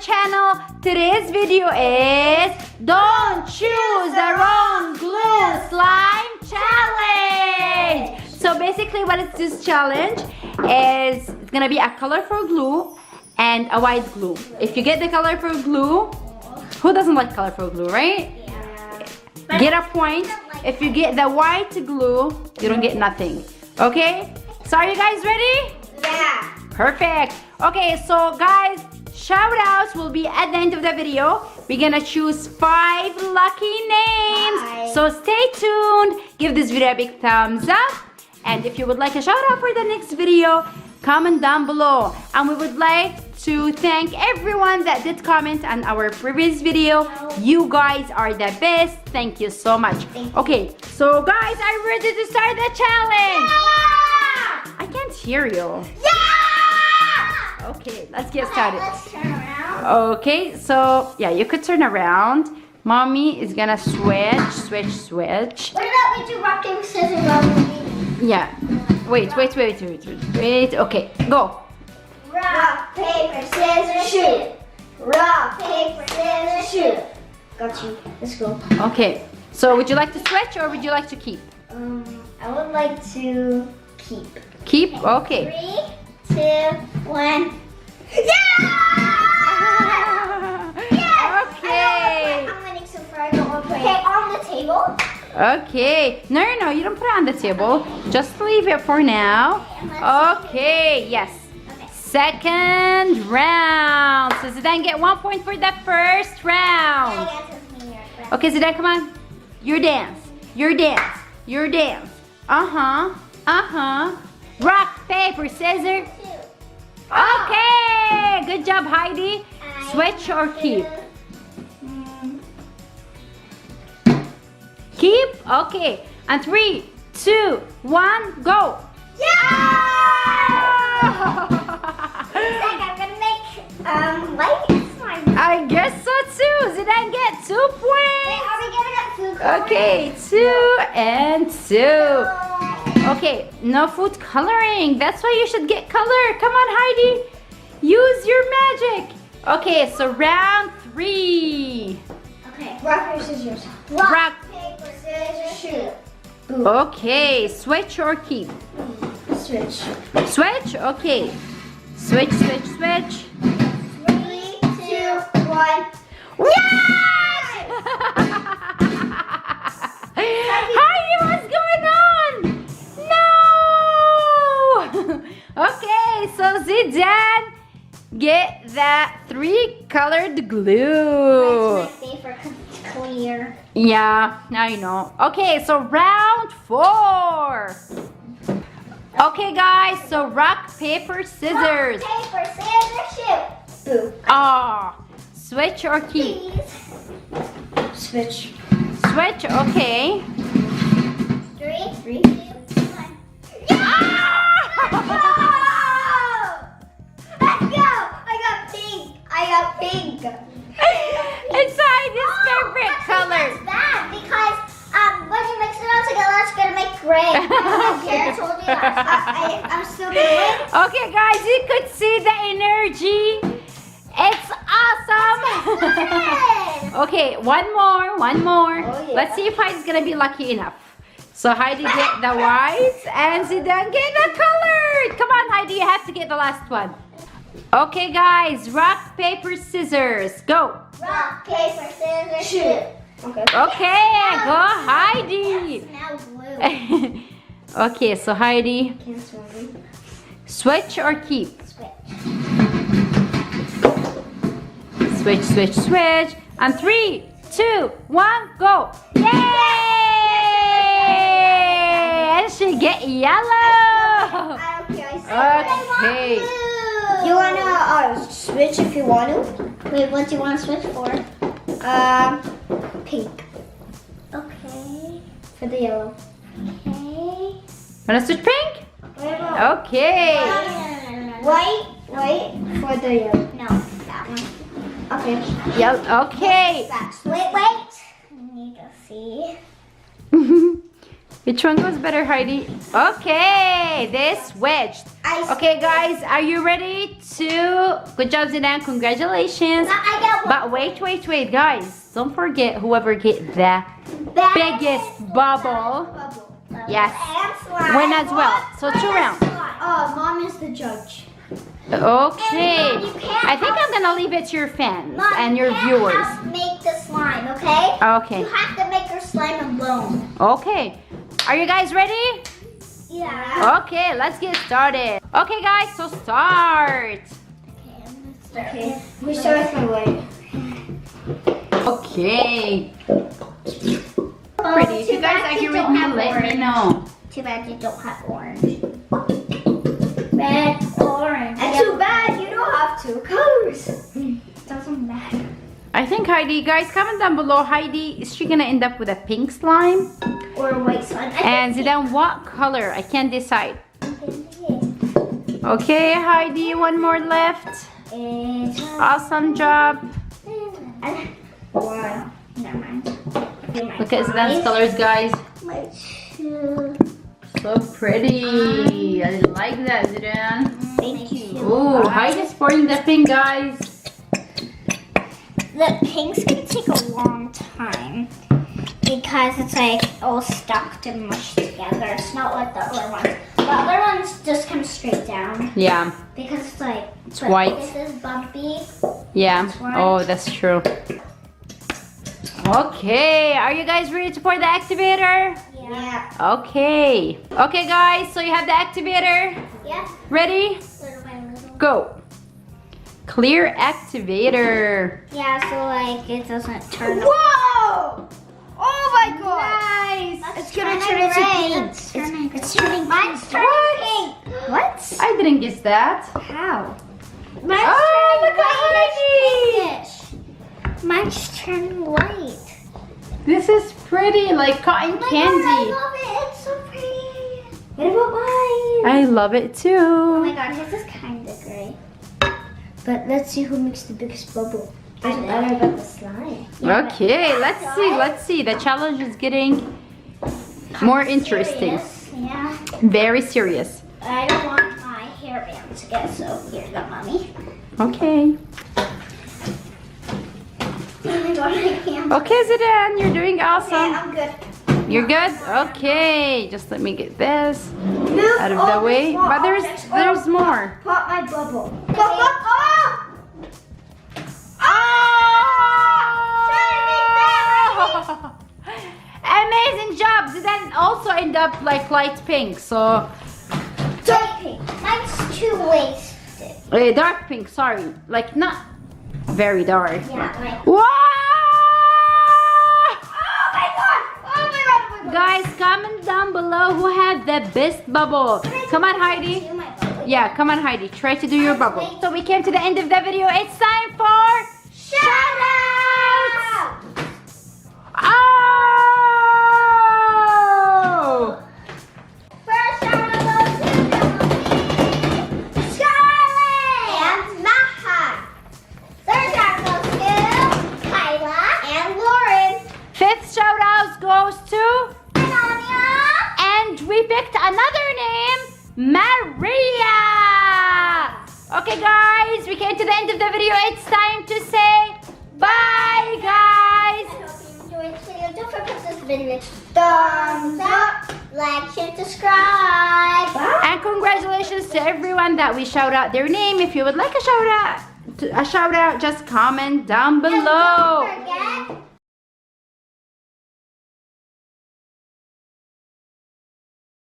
channel. Today's video is Don't Choose the Wrong Glue Slime Challenge. So basically what is this challenge is it's gonna be a colorful glue and a white glue. If you get the colorful glue, who doesn't like colorful glue, right? Yeah. Get a point. If you get the white glue, you don't get nothing. Okay? So are you guys ready? Yeah. Perfect. Okay, so guys, shout outs will be at the end of the video. We're gonna choose 5 lucky names. Bye. So stay tuned. Give this video a big thumbs up. And if you would like a shout out for the next video, comment down below. And we would like to thank everyone that did comment on our previous video. You guys are the best. Thank you so much. Okay, so guys, are you ready to start the challenge? Yeah! I can't hear you. Yeah! Okay, let's get started. Let's turn around. Okay, so yeah, you could turn around. Mommy is gonna switch. What about we do rock, paper, scissors, roll? Yeah. Wait. Okay, go. Rock, paper, scissors, shoot. Rock, paper, scissors, shoot. Got you. Let's go. Okay, so would you like to switch or would you like to keep? I would like to keep. Keep? Okay. 3, 2, 1. Yeah! Yes! Okay. I'm winning so far. I don't want to put it on the table. Okay. No, you don't put it on the table. Just leave it for now. Okay, yes. Okay. Second round. So Zidane get 1 point for the first round. Okay, Zidane, come on. Your dance. Rock, paper, scissors. Okay, good job, Heidi. Switch or keep? Keep? Okay. And 3, 2, 1, go. Yeah! I'm gonna make light. I guess so too. Zidane get 2 Wait, points. are we gonna get food coloring? Okay, 2 and 2. Okay, no food coloring. That's why you should get color. Come on, Heidi. Use your magic. Okay, so round 3. Okay. Rock, paper, scissors. Rock. Paper, scissors, shoot. Okay, switch or keep? Switch. Switch? Okay. Switch. 3, 2, 1. Yes! Heidi, what's going on? No! Okay, so Zidane get that 3 colored glue. That's my favorite 'cause it's clear. Yeah, now you know. Okay, so round 4. Okay, guys, so rock, paper, scissors. Rock, paper, scissors, shoot. Boo. Ah, switch or keep? Please. Switch. Switch, okay. 3, 2, 1. Let's go! I got pink. It's Heidi's favorite color. That's bad because when you mix it all together, it's gonna make gray. I told you that. I'm still gonna win. Okay, guys, you could see the energy. It's awesome. Okay, one more. Oh, yeah. Let's see if Heidi's gonna be lucky enough. So Heidi get the white and Zidane get the colored. Come on, Heidi, you have to get the last one. Okay, guys, rock, paper, scissors, go. Rock, paper, scissors, shoot. Okay. Okay, go Heidi. Now blue. Okay, so Heidi, Can't swim. switch or keep? Switch. Switch. And 3, 2, 1, go. Yay! And she get yellow. Okay. You wanna switch if you want to? Wait, what do you want to switch for? Pink. Okay. For the yellow. Okay. Wanna switch pink? What about Okay. white for the yellow? No, that one. Okay. Okay. Wait. I need to see. Which one goes better, Heidi? Okay, this switched. Okay, guys, are you ready to... Good job, Zidane. Congratulations. I got one. But wait, guys. Don't forget whoever get the biggest bubble. Yes. Win as well. So 2 rounds. Oh, Mom is the judge. Okay. And you can't I think I'm gonna leave it to your fans Mom, and your you can't viewers. make the slime, okay? Okay. You have to make your slime alone. Okay. Are you guys ready? Yeah. Okay, let's get started. Okay, guys, so start. Okay. We start with my way. Okay. Pretty. If you guys agree with me, let me know. Too bad you don't have orange. Red, orange. And too bad you don't have 2 colors. Doesn't matter. I think Heidi, guys, comment down below. Heidi, is she gonna end up with a pink slime? Or a white slime. And Zidane, what color? I can't decide. Okay, Heidi, one more left. Awesome job. Wow. Never mind. Look at Zidane's colors, guys. My 2. So pretty. I like that, Zidane. Thank you. Oh, Heidi's pouring the pink, guys. The pink's gonna take a long time because it's like all stuck and mushed together. It's not like the other ones. The other ones just come straight down Yeah, because it's like it's white. This is bumpy. Yeah. That's right. Oh, that's true. Okay, are you guys ready to pour the activator? Yeah. Okay. Okay, guys, so you have the activator. Yeah. Ready? Little by little. Go. Clear activator. Yeah, so like it doesn't turn. Whoa! Oh my god! Nice! It's gonna turn into pink. It's turning. Mine's turning pink. What? I didn't guess that. How? Mine's Oh, turning look at whitish. Mine's turning white. This is pretty, like cotton Oh candy. my God, I love it. It's so pretty. What about mine? I love it too. Oh my god, his is kind of gray. But let's see who makes the biggest bubble. Doesn't matter about the slime. Okay, let's see. The challenge is getting more interesting. Serious. Yeah. Very serious. I don't want my hairband to get so here, go, mommy. Okay. Oh my god, I can't. Okay, Zidane, you're doing Okay, awesome. I'm good. You're good? Okay, just let me get this Move out of all the way. these small But objects. there's more. Pop my bubble. Oh! Amazing job! Zidane also end up like light pink, so Dark pink. Mine's too wasted. dark pink. Sorry, like not very dark. Yeah, like. Wow! Oh my god! Oh my god! Oh my god! Guys, comment down below who had the best bubble. Come on, Heidi. Do my bubble. Yeah, come on, Heidi. Try to do your bubble. So we came to the end of the video. It's time for shout outs. Oh! First shout out goes to Scarlett and Maha. Third shout out goes to Kyla and Lauren. Fifth shout out goes to, And Anya. and we picked another name, Maria. Okay, guys, we came to the end of the video. It's time to say bye, guys. I hope you enjoyed this video. Don't forget to give this video a thumbs up, like, share, subscribe. Bye. And congratulations to everyone that we shout out their name. If you would like a shout out, just comment down below. And don't forget